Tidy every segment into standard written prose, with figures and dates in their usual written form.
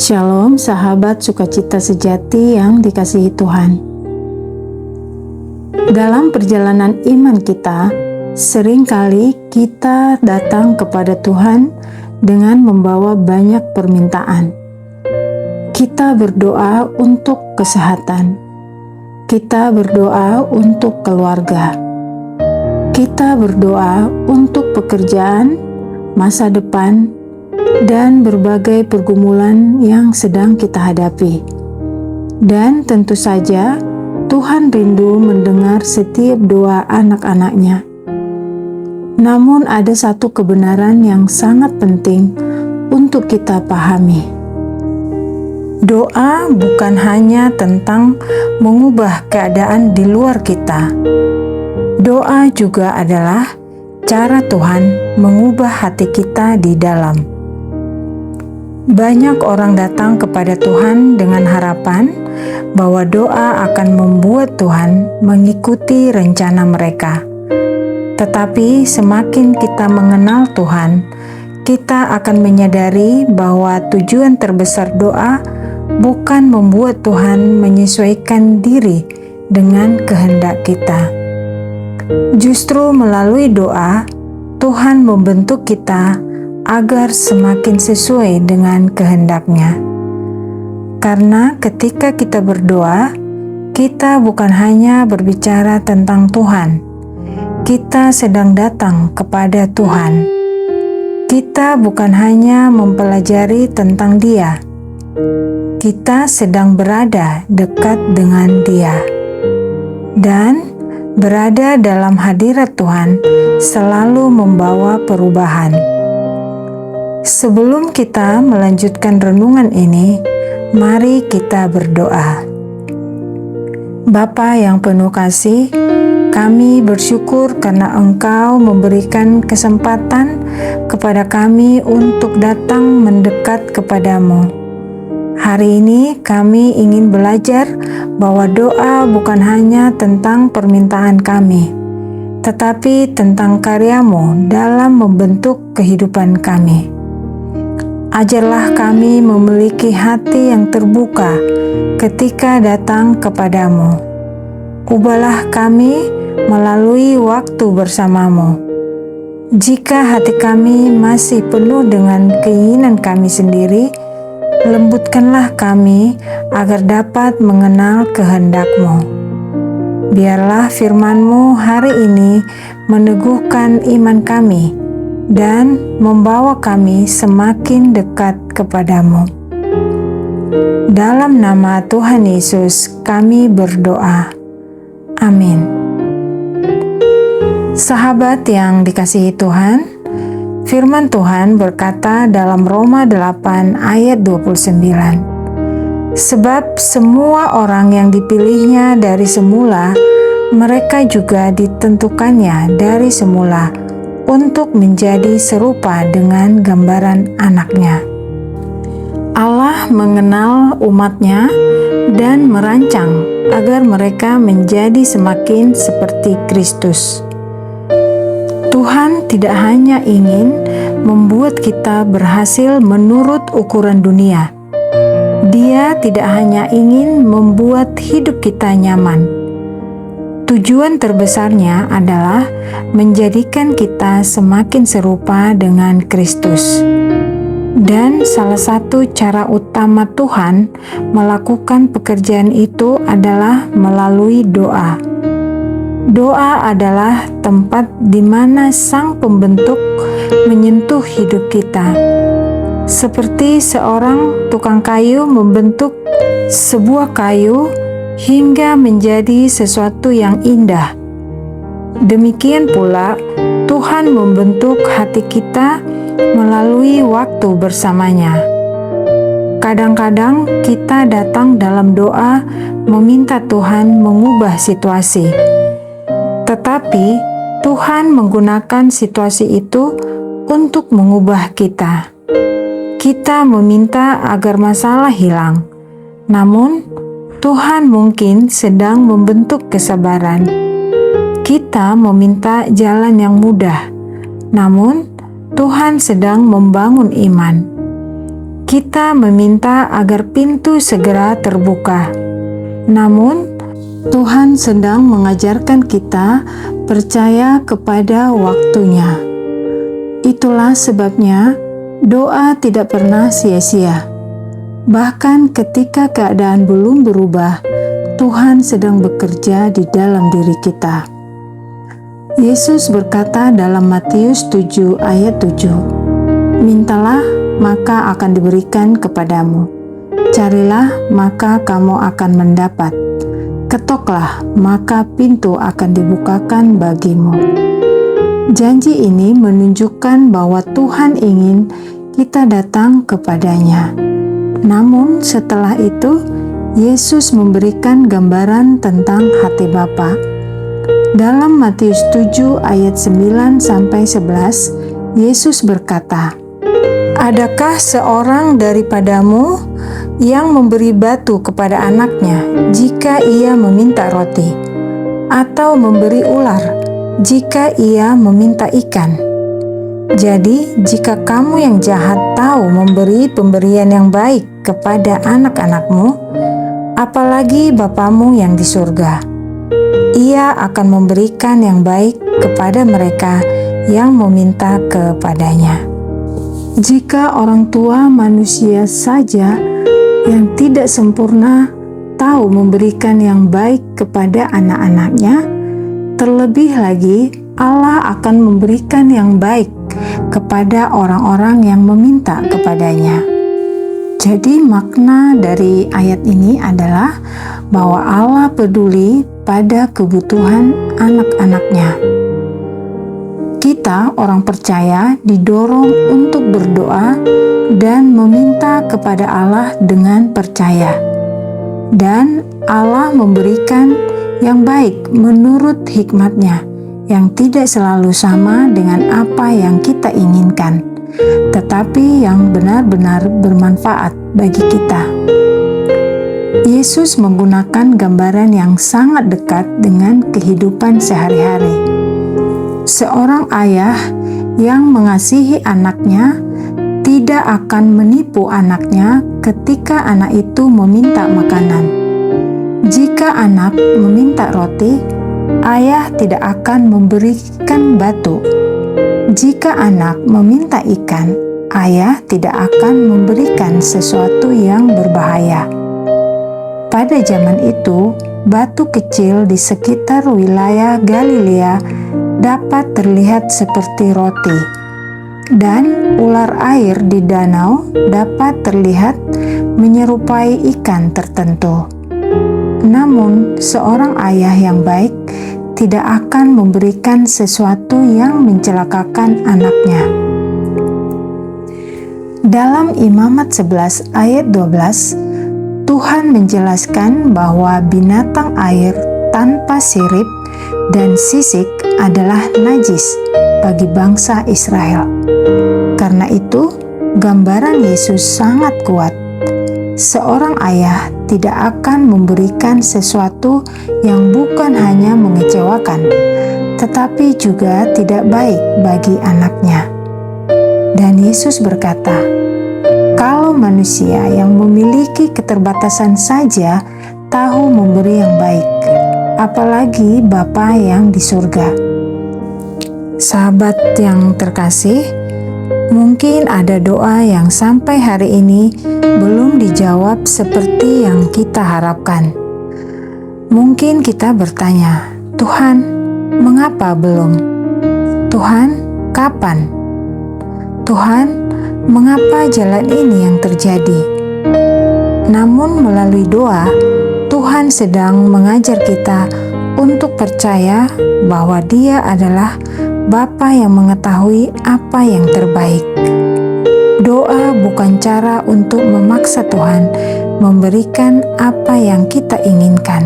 Shalom sahabat sukacita sejati yang dikasihi Tuhan. Dalam perjalanan iman kita, seringkali kita datang kepada Tuhan dengan membawa banyak permintaan. Kita berdoa untuk kesehatan. Kita berdoa untuk keluarga. Kita berdoa untuk pekerjaan, masa depan, dan berbagai pergumulan yang sedang kita hadapi. Dan tentu saja Tuhan rindu mendengar setiap doa anak-anaknya. Namun ada satu kebenaran yang sangat penting untuk kita pahami. Doa bukan hanya tentang mengubah keadaan di luar kita. Doa juga adalah cara Tuhan mengubah hati kita di dalam. Banyak orang datang kepada Tuhan dengan harapan bahwa doa akan membuat Tuhan mengikuti rencana mereka. Tetapi semakin kita mengenal Tuhan, kita akan menyadari bahwa tujuan terbesar doa bukan membuat Tuhan menyesuaikan diri dengan kehendak kita. Justru melalui doa, Tuhan membentuk kita agar semakin sesuai dengan kehendak-Nya. Karena ketika kita berdoa, kita bukan hanya berbicara tentang Tuhan. Kita sedang datang kepada Tuhan. Kita bukan hanya mempelajari tentang Dia. Kita sedang berada dekat dengan Dia. Dan berada dalam hadirat Tuhan selalu membawa perubahan. Sebelum kita melanjutkan renungan ini, mari kita berdoa. Bapa yang penuh kasih, kami bersyukur karena Engkau memberikan kesempatan kepada kami untuk datang mendekat kepadamu. Hari ini kami ingin belajar bahwa doa bukan hanya tentang permintaan kami, tetapi tentang karya-Mu dalam membentuk kehidupan kami. Ajarlah kami memiliki hati yang terbuka ketika datang kepadamu. Ubahlah kami melalui waktu bersamamu. Jika hati kami masih penuh dengan keinginan kami sendiri, lembutkanlah kami agar dapat mengenal kehendak-Mu. Biarlah firman-Mu hari ini meneguhkan iman kami dan membawa kami semakin dekat kepadamu. Dalam nama Tuhan Yesus kami berdoa. Amin. Sahabat yang dikasihi Tuhan, firman Tuhan berkata dalam Roma 8 ayat 29, sebab semua orang yang dipilihnya dari semula, mereka juga ditentukannya dari semula untuk menjadi serupa dengan gambaran anaknya. Allah mengenal umat-Nya dan merancang agar mereka menjadi semakin seperti Kristus. Tuhan tidak hanya ingin membuat kita berhasil menurut ukuran dunia. Dia tidak hanya ingin membuat hidup kita nyaman. Tujuan terbesarnya adalah menjadikan kita semakin serupa dengan Kristus. Dan salah satu cara utama Tuhan melakukan pekerjaan itu adalah melalui doa. Doa adalah tempat di mana Sang Pembentuk menyentuh hidup kita. Seperti seorang tukang kayu membentuk sebuah kayu hingga menjadi sesuatu yang indah. Demikian pula, Tuhan membentuk hati kita melalui waktu bersamanya. Kadang-kadang kita datang dalam doa meminta Tuhan mengubah situasi. Tetapi Tuhan menggunakan situasi itu untuk mengubah kita. Kita meminta agar masalah hilang. Namun, Tuhan mungkin sedang membentuk kesabaran. Kita meminta jalan yang mudah, namun Tuhan sedang membangun iman. kita meminta agar pintu segera terbuka. Namun, Tuhan sedang mengajarkan kita percaya kepada waktunya. Itulah sebabnya doa tidak pernah sia-sia. Bahkan ketika keadaan belum berubah, Tuhan sedang bekerja di dalam diri kita. Yesus berkata dalam Matius 7 ayat 7, "Mintalah, maka akan diberikan kepadamu. Carilah, maka kamu akan mendapat. Ketoklah, maka pintu akan dibukakan bagimu." Janji ini menunjukkan bahwa Tuhan ingin kita datang kepadanya. Namun setelah itu, Yesus memberikan gambaran tentang hati Bapa. Dalam Matius 7 ayat 9-11, Yesus berkata, "Adakah seorang daripadamu yang memberi batu kepada anaknya jika ia meminta roti, atau memberi ular jika ia meminta ikan? Jadi, jika kamu yang jahat tahu memberi pemberian yang baik kepada anak-anakmu, apalagi Bapamu yang di surga, Ia akan memberikan yang baik kepada mereka yang meminta kepadanya." Jika orang tua manusia saja yang tidak sempurna tahu memberikan yang baik kepada anak-anaknya, terlebih lagi Allah akan memberikan yang baik kepada orang-orang yang meminta kepadanya. Jadi makna dari ayat ini adalah bahwa Allah peduli pada kebutuhan anak-anaknya. Kita, orang percaya, didorong untuk berdoa dan meminta kepada Allah dengan percaya. Dan Allah memberikan yang baik menurut hikmat-Nya, yang tidak selalu sama dengan apa yang kita inginkan, tetapi yang benar-benar bermanfaat bagi kita. Yesus menggunakan gambaran yang sangat dekat dengan kehidupan sehari-hari. Seorang ayah yang mengasihi anaknya tidak akan menipu anaknya ketika anak itu meminta makanan. Jika anak meminta roti, ayah tidak akan memberikan batu. Jika anak meminta ikan, ayah tidak akan memberikan sesuatu yang berbahaya. Pada zaman itu, batu kecil di sekitar wilayah Galilea dapat terlihat seperti roti, dan ular air di danau dapat terlihat menyerupai ikan tertentu. Namun, seorang ayah yang baik tidak akan memberikan sesuatu yang mencelakakan anaknya. Dalam Imamat 11 ayat 12, Tuhan menjelaskan bahwa binatang air tanpa sirip dan sisik adalah najis bagi bangsa Israel. Karena itu, gambaran Yesus sangat kuat. Seorang ayah tidak akan memberikan sesuatu yang bukan hanya mengecewakan, tetapi juga tidak baik bagi anaknya. Dan Yesus berkata, "Kalau manusia yang memiliki keterbatasan saja tahu memberi yang baik, apalagi Bapa yang di surga." Sahabat yang terkasih, mungkin ada doa yang sampai hari ini belum dijawab seperti yang kita harapkan. Mungkin kita bertanya, "Tuhan, mengapa belum? Tuhan, kapan? Tuhan, mengapa jalan ini yang terjadi?" Namun melalui doa, Tuhan sedang mengajar kita untuk percaya bahwa Dia adalah Bapa yang mengetahui apa yang terbaik. Doa bukan cara untuk memaksa Tuhan memberikan apa yang kita inginkan.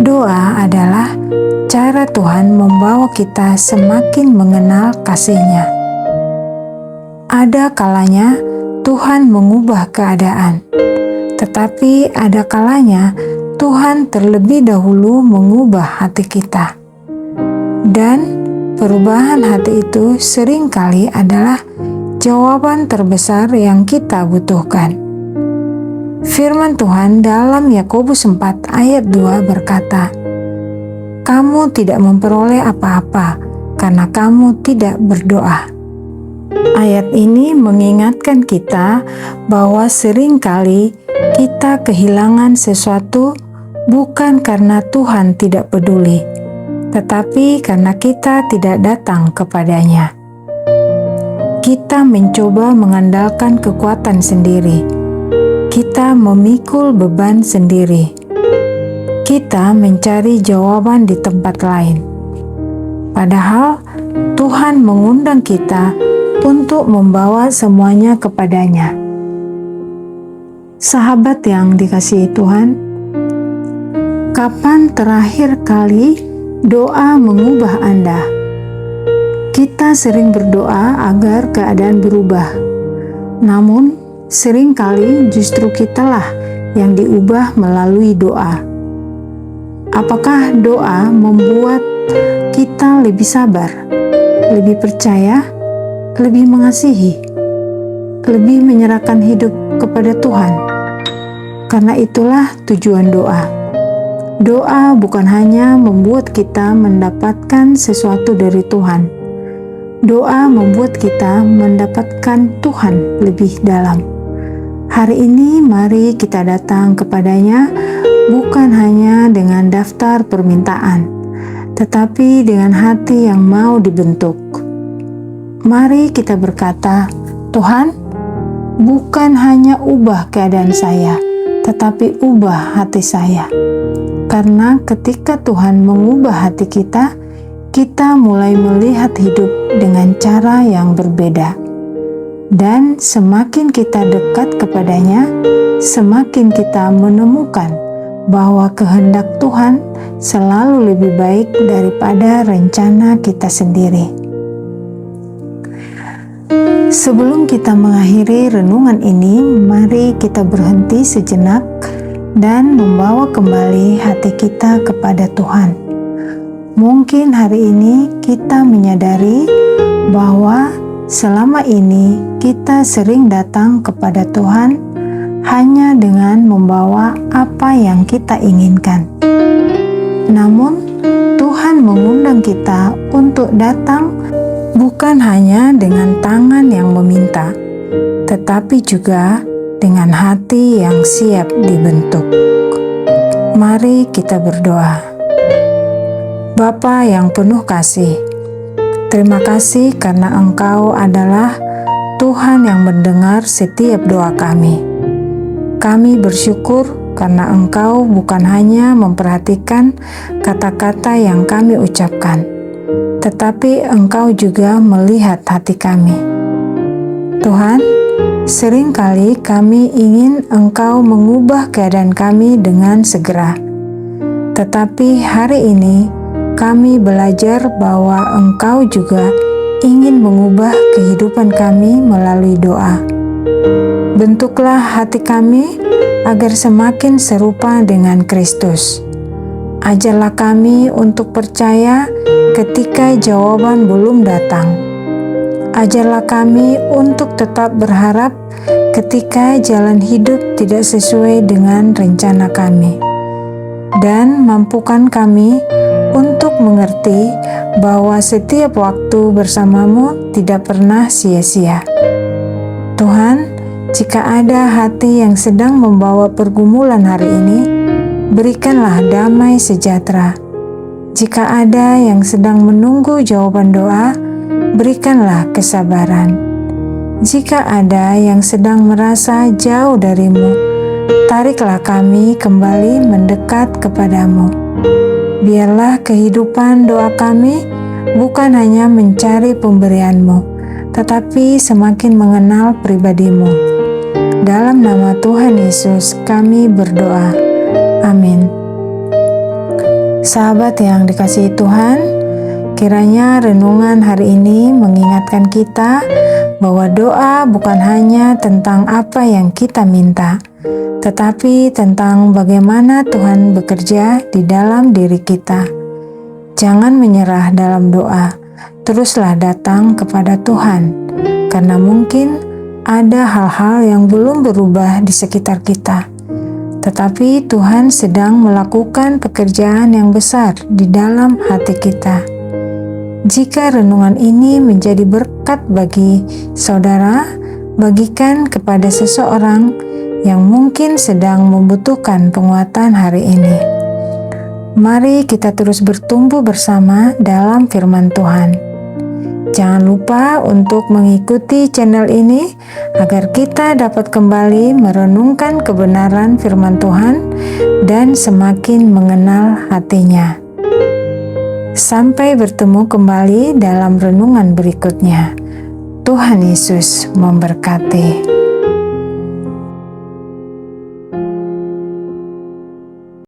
Doa adalah cara Tuhan membawa kita semakin mengenal kasih-Nya. Ada kalanya Tuhan mengubah keadaan, tetapi ada kalanya Tuhan terlebih dahulu mengubah hati kita. Dan perubahan hati itu seringkali adalah jawaban terbesar yang kita butuhkan. Firman Tuhan dalam Yakobus 4 ayat 2 berkata, "Kamu tidak memperoleh apa-apa karena kamu tidak berdoa." Ayat ini mengingatkan kita bahwa seringkali kita kehilangan sesuatu bukan karena Tuhan tidak peduli, tetapi karena kita tidak datang kepadanya. Kita mencoba mengandalkan kekuatan sendiri. Kita memikul beban sendiri. Kita mencari jawaban di tempat lain. Padahal Tuhan mengundang kita untuk membawa semuanya kepadanya. Sahabat yang dikasihi Tuhan, kapan terakhir kali doa mengubah Anda? Kita sering berdoa agar keadaan berubah, namun seringkali justru kitalah yang diubah melalui doa. Apakah doa membuat kita lebih sabar, lebih percaya, lebih mengasihi, lebih menyerahkan hidup kepada Tuhan? Karena itulah tujuan doa. Doa bukan hanya membuat kita mendapatkan sesuatu dari Tuhan. Doa membuat kita mendapatkan Tuhan lebih dalam. Hari ini mari kita datang kepadanya bukan hanya dengan daftar permintaan, tetapi dengan hati yang mau dibentuk. Mari kita berkata, "Tuhan, bukan hanya ubah keadaan saya, tetapi ubah hati saya." Karena ketika Tuhan mengubah hati kita, kita mulai melihat hidup dengan cara yang berbeda. Dan semakin kita dekat kepadanya, semakin kita menemukan bahwa kehendak Tuhan selalu lebih baik daripada rencana kita sendiri. Sebelum kita mengakhiri renungan ini, mari kita berhenti sejenak dan membawa kembali hati kita kepada Tuhan. Mungkin hari ini kita menyadari bahwa selama ini kita sering datang kepada Tuhan hanya dengan membawa apa yang kita inginkan. Namun, Tuhan mengundang kita untuk datang bukan hanya dengan tangan yang meminta, tetapi juga dengan hati yang siap dibentuk. Mari kita berdoa. Bapa yang penuh kasih, terima kasih karena Engkau adalah Tuhan yang mendengar setiap doa kami. Kami bersyukur karena Engkau bukan hanya memperhatikan kata-kata yang kami ucapkan, tetapi Engkau juga melihat hati kami. Tuhan, seringkali kami ingin Engkau mengubah keadaan kami dengan segera. Tetapi hari ini kami belajar bahwa Engkau juga ingin mengubah kehidupan kami melalui doa. Bentuklah hati kami agar semakin serupa dengan Kristus. Ajarlah kami untuk percaya ketika jawaban belum datang. Ajarlah kami untuk tetap berharap ketika jalan hidup tidak sesuai dengan rencana kami. Dan mampukan kami untuk mengerti bahwa setiap waktu bersamamu tidak pernah sia-sia. Tuhan, jika ada hati yang sedang membawa pergumulan hari ini, berikanlah damai sejahtera. Jika ada yang sedang menunggu jawaban doa, berikanlah kesabaran. Jika ada yang sedang merasa jauh darimu, tariklah kami kembali mendekat kepadamu. Biarlah kehidupan doa kami bukan hanya mencari pemberian-Mu, tetapi semakin mengenal pribadi-Mu. Dalam nama Tuhan Yesus kami berdoa. Amin. Sahabat yang dikasihi Tuhan, kiranya renungan hari ini mengingatkan kita bahwa doa bukan hanya tentang apa yang kita minta, tetapi tentang bagaimana Tuhan bekerja di dalam diri kita. Jangan menyerah dalam doa. teruslah datang kepada Tuhan, karena mungkin ada hal-hal yang belum berubah di sekitar kita. Tetapi Tuhan sedang melakukan pekerjaan yang besar di dalam hati kita. Jika renungan ini menjadi berkat bagi saudara, bagikan kepada seseorang yang mungkin sedang membutuhkan penguatan hari ini. Mari kita terus bertumbuh bersama dalam firman Tuhan. Jangan lupa untuk mengikuti channel ini agar kita dapat kembali merenungkan kebenaran firman Tuhan dan semakin mengenal hati-Nya. Sampai bertemu kembali dalam renungan berikutnya. Tuhan Yesus memberkati.